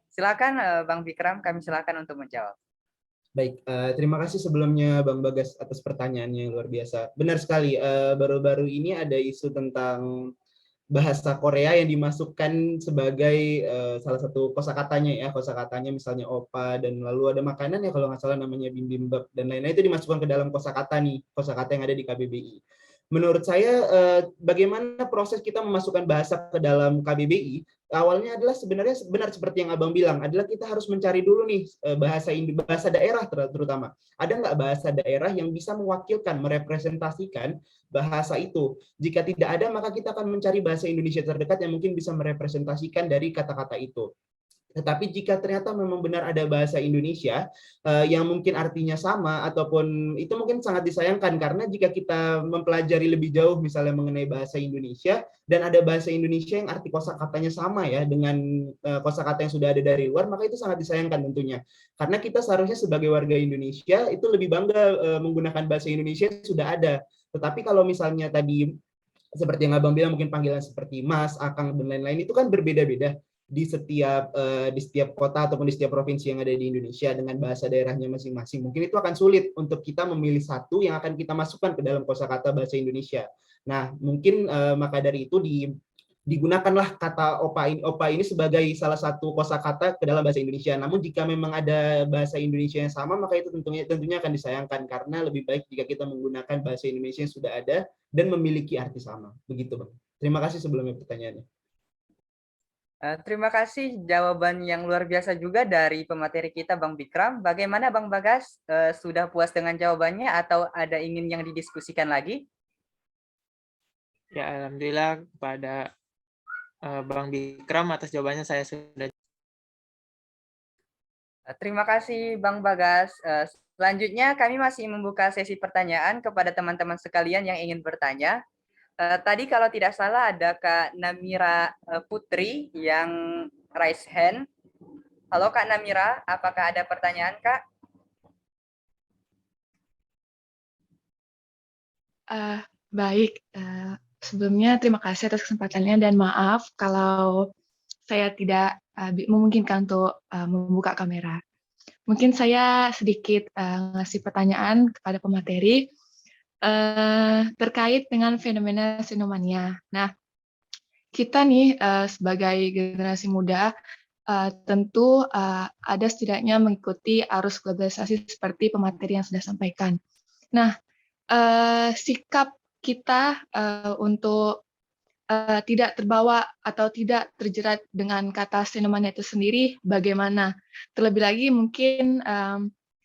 Silakan Bang Bikram, kami silakan untuk menjawab. Baik, terima kasih sebelumnya Bang Bagas atas pertanyaannya yang luar biasa. Benar sekali, baru-baru ini ada isu tentang bahasa Korea yang dimasukkan sebagai salah satu kosakatanya ya, kosakatanya misalnya oppa dan lalu ada makanan ya kalau nggak salah namanya bibimbap dan lain-lain itu dimasukkan ke dalam kosakata nih, kosakata yang ada di KBBI. Menurut saya bagaimana proses kita memasukkan bahasa ke dalam KBBI awalnya adalah sebenarnya benar seperti yang Abang bilang, adalah kita harus mencari dulu nih bahasa daerah terutama. Ada nggak bahasa daerah yang bisa mewakilkan, merepresentasikan bahasa itu? Jika tidak ada, maka kita akan mencari bahasa Indonesia terdekat yang mungkin bisa merepresentasikan dari kata-kata itu. Tetapi jika ternyata memang benar ada bahasa Indonesia yang mungkin artinya sama ataupun itu mungkin sangat disayangkan karena jika kita mempelajari lebih jauh misalnya mengenai bahasa Indonesia dan ada bahasa Indonesia yang arti kosakatanya sama ya dengan kosakata yang sudah ada dari luar, maka itu sangat disayangkan tentunya. Karena kita seharusnya sebagai warga Indonesia itu lebih bangga menggunakan bahasa Indonesia yang sudah ada. Tetapi kalau misalnya tadi seperti yang Abang bilang mungkin panggilan seperti Mas, Akang dan lain-lain itu kan berbeda-beda di setiap kota ataupun di setiap provinsi yang ada di Indonesia dengan bahasa daerahnya masing-masing. Mungkin itu akan sulit untuk kita memilih satu yang akan kita masukkan ke dalam kosakata bahasa Indonesia. Nah, mungkin maka dari itu digunakanlah kata oppa ini sebagai salah satu kosakata ke dalam bahasa Indonesia. Namun jika memang ada bahasa Indonesia yang sama, maka itu tentunya akan disayangkan karena lebih baik jika kita menggunakan bahasa Indonesia yang sudah ada dan memiliki arti sama. Begitu, Bang. Terima kasih sebelumnya pertanyaannya. Terima kasih jawaban yang luar biasa juga dari pemateri kita Bang Bikram. Bagaimana Bang Bagas? Sudah puas dengan jawabannya atau ada ingin yang didiskusikan lagi? Ya, alhamdulillah kepada Bang Bikram atas jawabannya saya sudah. Terima kasih Bang Bagas. Selanjutnya kami masih membuka sesi pertanyaan kepada teman-teman sekalian yang ingin bertanya. Tadi kalau tidak salah ada Kak Namira Putri yang raise hand. Halo Kak Namira, apakah ada pertanyaan Kak? Baik, sebelumnya terima kasih atas kesempatannya dan maaf kalau saya tidak memungkinkan untuk membuka kamera. Mungkin saya sedikit ngasih pertanyaan kepada pemateri terkait dengan fenomena xenomania. Nah, kita nih sebagai generasi muda tentu ada setidaknya mengikuti arus globalisasi seperti pemateri yang sudah sampaikan. Nah, sikap kita untuk tidak terbawa atau tidak terjerat dengan kata xenomania itu sendiri bagaimana? Terlebih lagi mungkin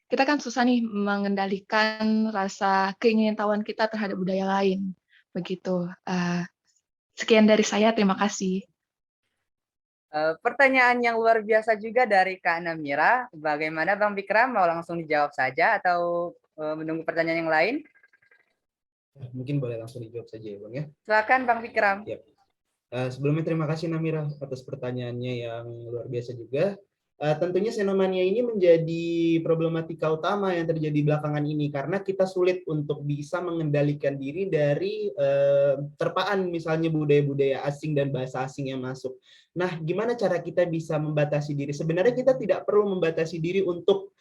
kita kan susah nih mengendalikan rasa keingintahuan kita terhadap budaya lain. Begitu. Sekian dari saya, terima kasih. Pertanyaan yang luar biasa juga dari Kak Namira. Bagaimana Bang Bikram, mau langsung dijawab saja atau menunggu pertanyaan yang lain? Mungkin boleh langsung dijawab saja ya Bang ya. Silakan Bang Bikram. Ya. Sebelumnya terima kasih Namira atas pertanyaannya yang luar biasa juga. Tentunya xenomania ini menjadi problematika utama yang terjadi belakangan ini karena kita sulit untuk bisa mengendalikan diri dari terpaan misalnya budaya-budaya asing dan bahasa asing yang masuk. Nah, gimana cara kita bisa membatasi diri? Sebenarnya kita tidak perlu membatasi diri untuk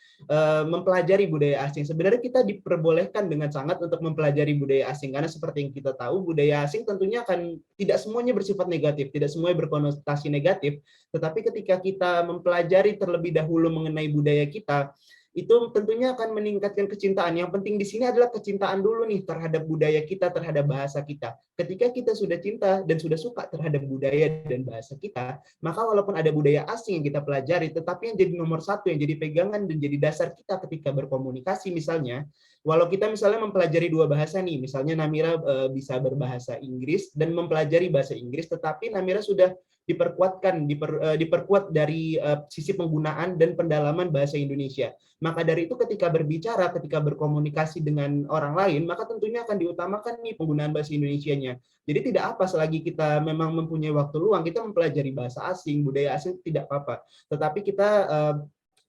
mempelajari budaya asing. Sebenarnya kita diperbolehkan dengan sangat untuk mempelajari budaya asing karena seperti yang kita tahu budaya asing tentunya akan tidak semuanya bersifat negatif, tidak semuanya berkonotasi negatif, tetapi ketika kita mempelajari terlebih dahulu mengenai budaya kita, itu tentunya akan meningkatkan kecintaan. Yang penting di sini adalah kecintaan dulu nih terhadap budaya kita, terhadap bahasa kita. Ketika kita sudah cinta dan sudah suka terhadap budaya dan bahasa kita, maka walaupun ada budaya asing yang kita pelajari, tetapi yang jadi nomor satu, yang jadi pegangan dan jadi dasar kita ketika berkomunikasi misalnya, walau kita misalnya mempelajari dua bahasa nih, misalnya Namira bisa berbahasa Inggris dan mempelajari bahasa Inggris, tetapi Namira sudah diperkuat dari sisi penggunaan dan pendalaman bahasa Indonesia. Maka dari itu ketika berbicara, ketika berkomunikasi dengan orang lain, maka tentunya akan diutamakan nih penggunaan bahasa Indonesianya. Jadi tidak apa selagi kita memang mempunyai waktu luang, kita mempelajari bahasa asing, budaya asing tidak apa-apa. Tetapi kita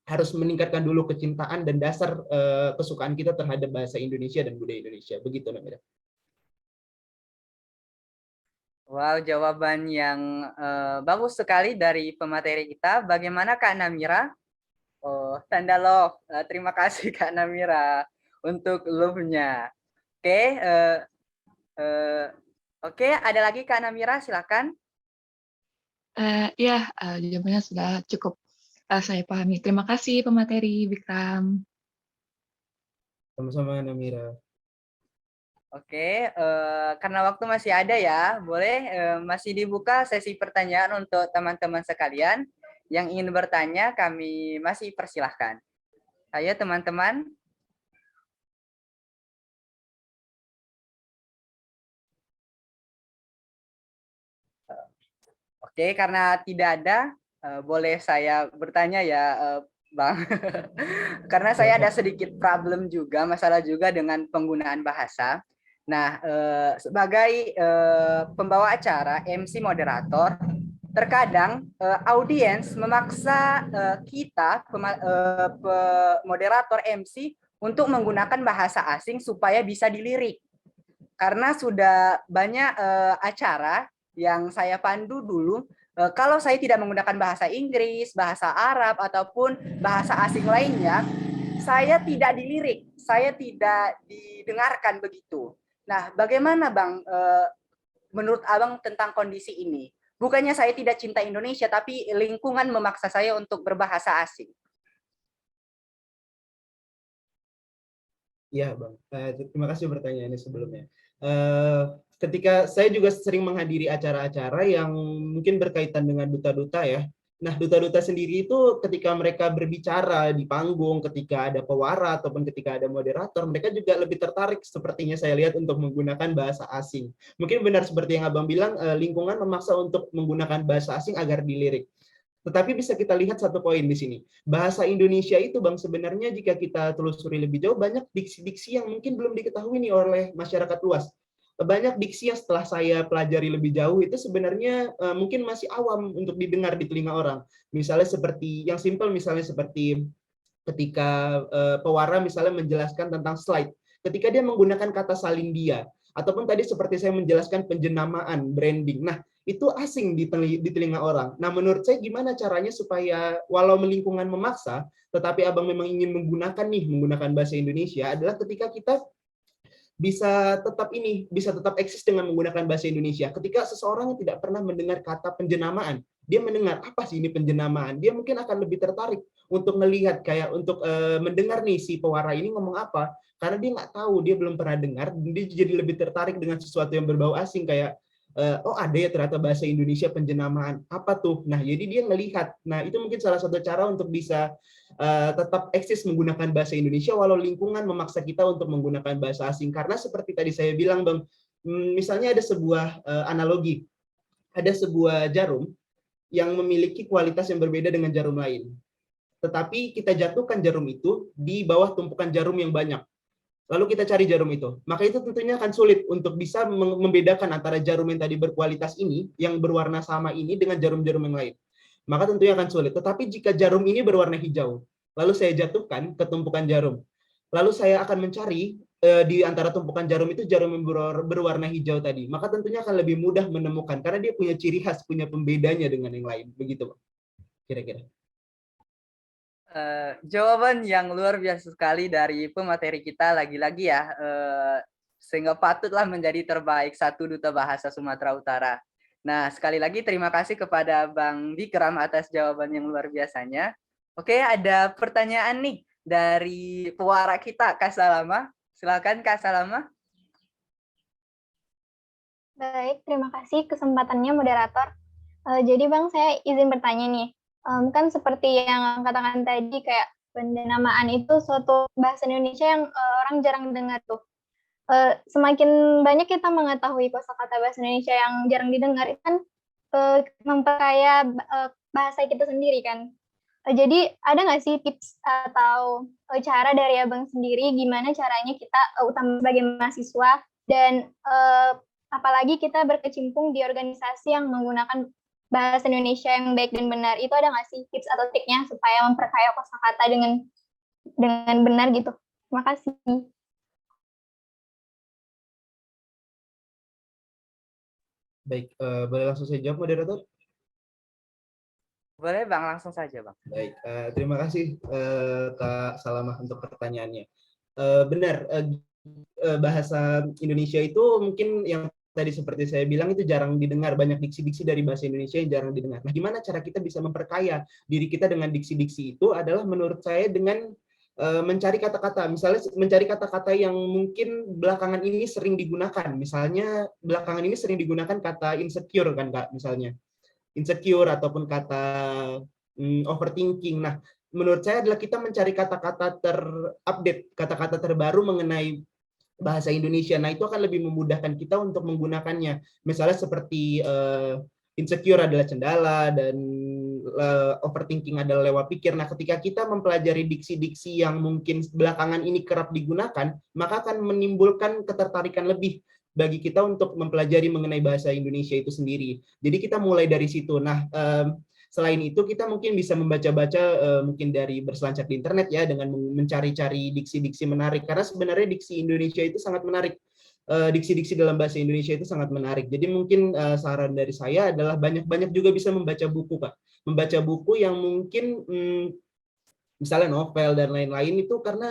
harus meningkatkan dulu kecintaan dan dasar kesukaan kita terhadap bahasa Indonesia dan budaya Indonesia. Begitu Namira. Wow, jawaban yang bagus sekali dari pemateri kita. Bagaimana Kak Namira? Oh, tanda love. Terima kasih Kak Namira untuk love-nya. Oke, ada lagi Kak Namira, silakan. Ya, jawabannya sudah cukup saya pahami. Terima kasih pemateri Bikram. Sama-sama Namira. Oke, karena waktu masih ada ya, boleh masih dibuka sesi pertanyaan untuk teman-teman sekalian yang ingin bertanya, kami masih persilahkan. Ayo teman-teman. Oke, karena tidak ada, boleh saya bertanya ya, Bang. Karena saya ada sedikit problem juga, masalah juga dengan penggunaan bahasa. Nah, sebagai pembawa acara, MC moderator, terkadang audiens memaksa kita, moderator MC, untuk menggunakan bahasa asing supaya bisa dilirik. Karena sudah banyak acara yang saya pandu dulu, kalau saya tidak menggunakan bahasa Inggris, bahasa Arab, ataupun bahasa asing lainnya, saya tidak dilirik, saya tidak didengarkan begitu. Nah, bagaimana Bang, menurut Abang tentang kondisi ini? Bukannya saya tidak cinta Indonesia, tapi lingkungan memaksa saya untuk berbahasa asing. Iya Bang, terima kasih pertanyaannya sebelumnya. Ketika saya juga sering menghadiri acara-acara yang mungkin berkaitan dengan duta-duta ya. Nah, duta-duta sendiri itu ketika mereka berbicara di panggung, ketika ada pewara ataupun ketika ada moderator, mereka juga lebih tertarik sepertinya saya lihat untuk menggunakan bahasa asing. Mungkin benar seperti yang Abang bilang, lingkungan memaksa untuk menggunakan bahasa asing agar dilirik. Tetapi bisa kita lihat satu poin di sini. Bahasa Indonesia itu Bang sebenarnya jika kita telusuri lebih jauh banyak diksi-diksi yang mungkin belum diketahui nih oleh masyarakat luas. Banyak diksi yang setelah saya pelajari lebih jauh itu sebenarnya mungkin masih awam untuk didengar di telinga orang. Misalnya seperti yang simpel, misalnya seperti ketika pewara misalnya menjelaskan tentang slide. Ketika dia menggunakan kata salindia, ataupun tadi seperti saya menjelaskan penjenamaan, branding. Nah, itu asing di telinga orang. Nah, menurut saya gimana caranya supaya walau lingkungan memaksa, tetapi abang memang ingin menggunakan bahasa Indonesia adalah ketika kita bisa tetap eksis dengan menggunakan bahasa Indonesia. Ketika seseorang yang tidak pernah mendengar kata penjenamaan, dia mendengar apa sih ini penjenamaan, dia mungkin akan lebih tertarik untuk melihat untuk mendengar nih si pewara ini ngomong apa, karena dia nggak tahu, dia belum pernah dengar, dia jadi lebih tertarik dengan sesuatu yang berbau asing kayak oh ada ya ternyata bahasa Indonesia penjenamaan, apa tuh? Nah, jadi dia ngelihat. Nah, itu mungkin salah satu cara untuk bisa tetap eksis menggunakan bahasa Indonesia walau lingkungan memaksa kita untuk menggunakan bahasa asing. Karena seperti tadi saya bilang, Bang, misalnya ada sebuah analogi, ada sebuah jarum yang memiliki kualitas yang berbeda dengan jarum lain. Tetapi kita jatuhkan jarum itu di bawah tumpukan jarum yang banyak. Lalu kita cari jarum itu. Maka itu tentunya akan sulit untuk bisa membedakan antara jarum yang tadi berkualitas ini, yang berwarna sama ini, dengan jarum-jarum yang lain. Maka tentunya akan sulit. Tetapi jika jarum ini berwarna hijau, lalu saya jatuhkan ke tumpukan jarum, lalu saya akan mencari di antara tumpukan jarum itu jarum yang berwarna hijau tadi, maka tentunya akan lebih mudah menemukan, karena dia punya ciri khas, punya pembedanya dengan yang lain. Begitu, kira-kira. Jawaban yang luar biasa sekali dari pemateri kita lagi-lagi ya, sehingga patutlah menjadi terbaik satu duta bahasa Sumatera Utara. Nah, sekali lagi terima kasih kepada Bang Bikram atas jawaban yang luar biasanya. Oke, ada pertanyaan nih dari pewara kita, Kak Salama. Silakan Kak Salama. Baik, terima kasih kesempatannya moderator. Jadi Bang, saya izin bertanya nih. Kan seperti yang katakan tadi, kayak penjenamaan itu suatu bahasa Indonesia yang orang jarang dengar tuh. Semakin banyak kita mengetahui kosakata bahasa Indonesia yang jarang didengar, itu kan memperkaya bahasa kita sendiri kan. Jadi ada nggak sih tips atau cara dari Abang sendiri gimana caranya kita utama sebagai mahasiswa dan apalagi kita berkecimpung di organisasi yang menggunakan bahasa Indonesia yang baik dan benar, itu ada nggak sih tips atau triknya supaya memperkaya kosakata dengan benar gitu? Terima kasih. Baik, boleh langsung saya jawab, moderator? Boleh Bang, langsung saja Bang. Baik, terima kasih Kak Salamah untuk pertanyaannya. Benar, bahasa Indonesia itu mungkin yang tadi seperti saya bilang itu jarang didengar, banyak diksi-diksi dari bahasa Indonesia yang jarang didengar. Nah, gimana cara kita bisa memperkaya diri kita dengan diksi-diksi itu adalah menurut saya dengan mencari kata-kata, misalnya mencari kata-kata yang mungkin belakangan ini sering digunakan. Misalnya belakangan ini sering digunakan kata insecure kan Kak, misalnya. Insecure ataupun kata overthinking. Nah, menurut saya adalah kita mencari kata-kata terupdate, kata-kata terbaru mengenai bahasa Indonesia. Nah, itu akan lebih memudahkan kita untuk menggunakannya. Misalnya seperti insecure adalah cendala dan overthinking adalah lewat pikir. Nah, ketika kita mempelajari diksi-diksi yang mungkin belakangan ini kerap digunakan, maka akan menimbulkan ketertarikan lebih bagi kita untuk mempelajari mengenai bahasa Indonesia itu sendiri. Jadi kita mulai dari situ. Nah, selain itu kita mungkin bisa membaca-baca mungkin dari berselancar di internet ya, dengan mencari-cari diksi-diksi menarik, karena sebenarnya diksi Indonesia itu sangat menarik. Diksi-diksi dalam bahasa Indonesia itu sangat menarik. Jadi mungkin saran dari saya adalah banyak-banyak juga bisa membaca buku, Kak. Membaca buku yang mungkin misalnya novel dan lain-lain, itu karena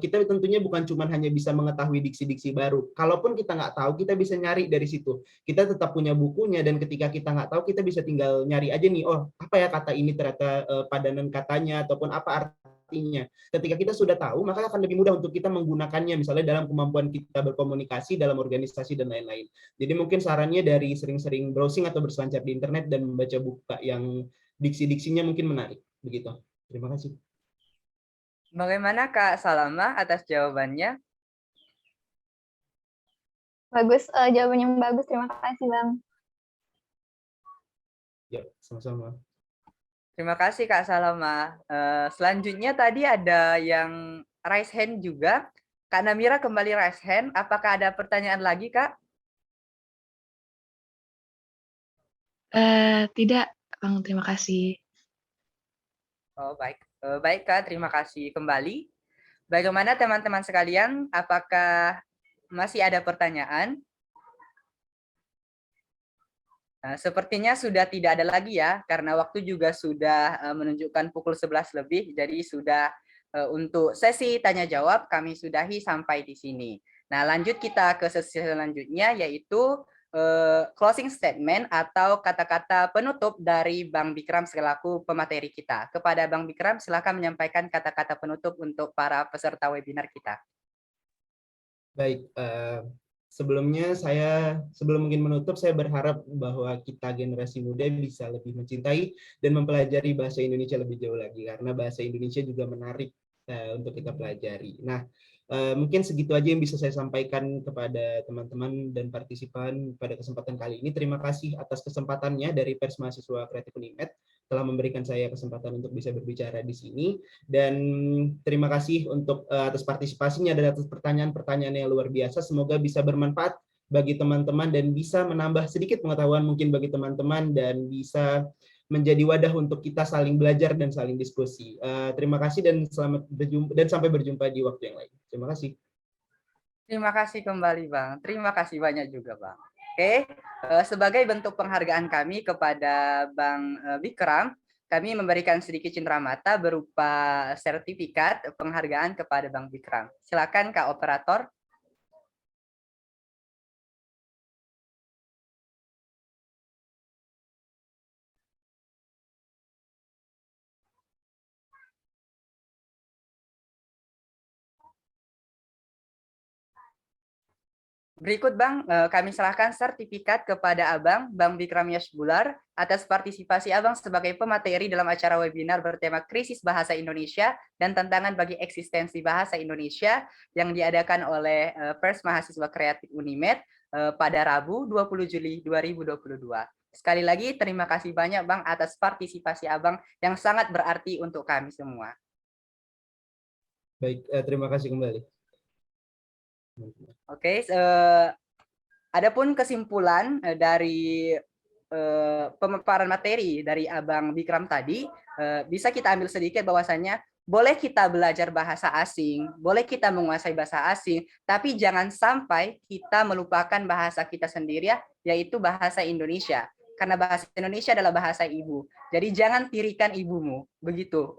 kita tentunya bukan cuma hanya bisa mengetahui diksi-diksi baru. Kalaupun kita nggak tahu, kita bisa nyari dari situ. Kita tetap punya bukunya, dan ketika kita nggak tahu, kita bisa tinggal nyari aja nih, oh apa ya kata ini ternyata padanan katanya, ataupun apa artinya. Ketika kita sudah tahu, maka akan lebih mudah untuk kita menggunakannya, misalnya dalam kemampuan kita berkomunikasi, dalam organisasi, dan lain-lain. Jadi mungkin sarannya dari sering-sering browsing atau berselancar di internet dan membaca buku yang diksi-diksinya mungkin menarik. Begitu. Terima kasih. Bagaimana Kak Salama atas jawabannya? Bagus, jawaban yang bagus. Terima kasih, Bang. Ya, sama-sama. Terima kasih Kak Salama. Selanjutnya tadi ada yang raise hand juga. Kak Namira kembali raise hand. Apakah ada pertanyaan lagi, Kak? Tidak, Bang. Terima kasih. Oh, baik. Baik, Kak. Terima kasih kembali. Bagaimana teman-teman sekalian? Apakah masih ada pertanyaan? Sepertinya sudah tidak ada lagi ya, karena waktu juga sudah menunjukkan pukul 11 lebih, jadi sudah untuk sesi tanya jawab kami sudahi sampai di sini. Nah, lanjut kita ke sesi selanjutnya, yaitu closing statement atau kata-kata penutup dari Bang Bikram selaku pemateri kita. Kepada Bang Bikram, silakan menyampaikan kata-kata penutup untuk para peserta webinar kita. Baik, sebelumnya sebelum mungkin menutup, saya berharap bahwa kita generasi muda bisa lebih mencintai dan mempelajari bahasa Indonesia lebih jauh lagi, karena bahasa Indonesia juga menarik untuk kita pelajari. Nah, mungkin segitu aja yang bisa saya sampaikan kepada teman-teman dan partisipan pada kesempatan kali ini. Terima kasih atas kesempatannya dari Pers Mahasiswa Kreatif Unimed telah memberikan saya kesempatan untuk bisa berbicara di sini, dan terima kasih untuk atas partisipasinya dan atas pertanyaan-pertanyaan yang luar biasa. Semoga bisa bermanfaat bagi teman-teman dan bisa menambah sedikit pengetahuan mungkin bagi teman-teman dan bisa menjadi wadah untuk kita saling belajar dan saling diskusi. Terima kasih dan selamat berjumpa dan sampai berjumpa di waktu yang lain. Terima kasih. Terima kasih kembali Bang. Terima kasih banyak juga Bang. Oke, sebagai bentuk penghargaan kami kepada Bang Bikram, kami memberikan sedikit cenderamata berupa sertifikat penghargaan kepada Bang Bikram. Silakan Kak Operator. Berikut Bang, kami serahkan sertifikat kepada Abang, Bang Bikram Yasbular, atas partisipasi Abang sebagai pemateri dalam acara webinar bertema Krisis Bahasa Indonesia dan Tantangan bagi Eksistensi Bahasa Indonesia yang diadakan oleh Pers Mahasiswa Kreatif Unimed pada Rabu 20 Juli 2022. Sekali lagi terima kasih banyak Bang atas partisipasi Abang yang sangat berarti untuk kami semua. Baik, terima kasih kembali. Oke, adapun kesimpulan dari pemaparan materi dari Abang Bikram tadi, bisa kita ambil sedikit bahwasannya boleh kita belajar bahasa asing, boleh kita menguasai bahasa asing, tapi jangan sampai kita melupakan bahasa kita sendiri, yaitu bahasa Indonesia. Karena bahasa Indonesia adalah bahasa ibu. Jadi jangan tirikan ibumu. Begitu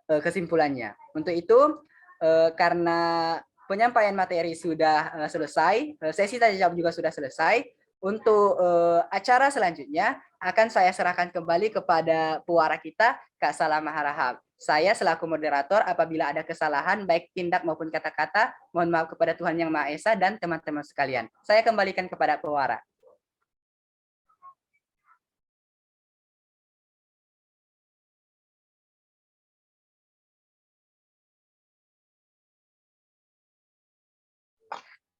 kesimpulannya. Untuk itu, karena penyampaian materi sudah selesai, sesi tanya jawab juga sudah selesai. Untuk acara selanjutnya akan saya serahkan kembali kepada puara kita, Kak Salama Harahap. Saya selaku moderator, apabila ada kesalahan baik tindak maupun kata-kata, mohon maaf kepada Tuhan Yang Maha Esa dan teman-teman sekalian. Saya kembalikan kepada puara.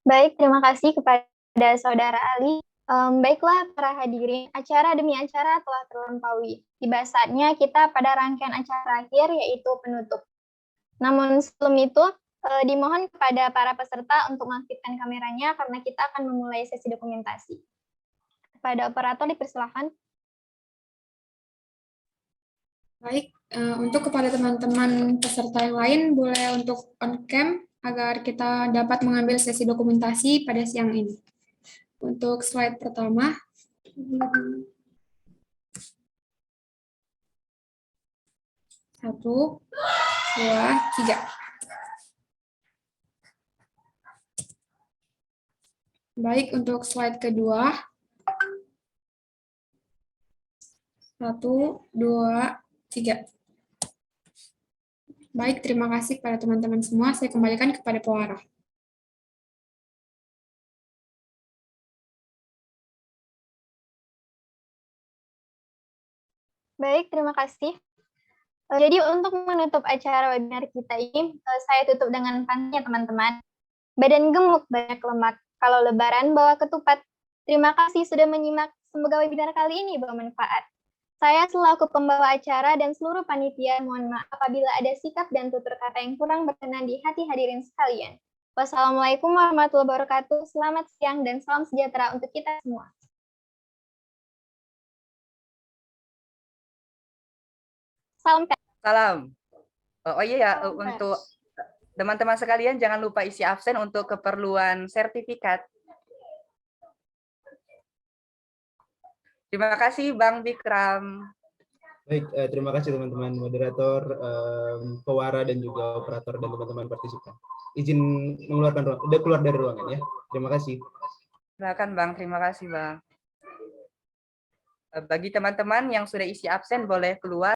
Baik, terima kasih kepada Saudara Ali. Baiklah para hadirin, acara demi acara telah terlampaui. Tiba saatnya kita pada rangkaian acara akhir yaitu penutup. Namun sebelum itu, dimohon kepada para peserta untuk mengaktifkan kameranya karena kita akan memulai sesi dokumentasi. Kepada operator dipersilakan. Baik, untuk kepada teman-teman peserta yang lain, boleh untuk on cam agar kita dapat mengambil sesi dokumentasi pada siang ini. Untuk slide pertama, 1, 2, 3. Baik, untuk slide kedua, 1, 2, 3. Baik, terima kasih kepada teman-teman semua. Saya kembalikan kepada Puara. Baik, terima kasih. Jadi untuk menutup acara webinar kita ini, saya tutup dengan pantun teman-teman. Badan gemuk, banyak lemak. Kalau lebaran, bawa ketupat. Terima kasih sudah menyimak. Semoga webinar kali ini bermanfaat. Saya selaku pembawa acara dan seluruh panitia mohon maaf apabila ada sikap dan tutur kata yang kurang berkenan di hati hadirin sekalian. Wassalamualaikum warahmatullahi wabarakatuh. Selamat siang dan salam sejahtera untuk kita semua. Salam. Salam. Oh iya ya, untuk teman-teman sekalian jangan lupa isi absen untuk keperluan sertifikat. Terima kasih Bang Bikram. Baik, terima kasih teman-teman moderator, pewara dan juga operator dan teman-teman partisipan. Izin mengeluarkan ruang, udah keluar dari ruangan ya. Terima kasih. Silakan Bang, terima kasih Bang. Bagi teman-teman yang sudah isi absen boleh keluar.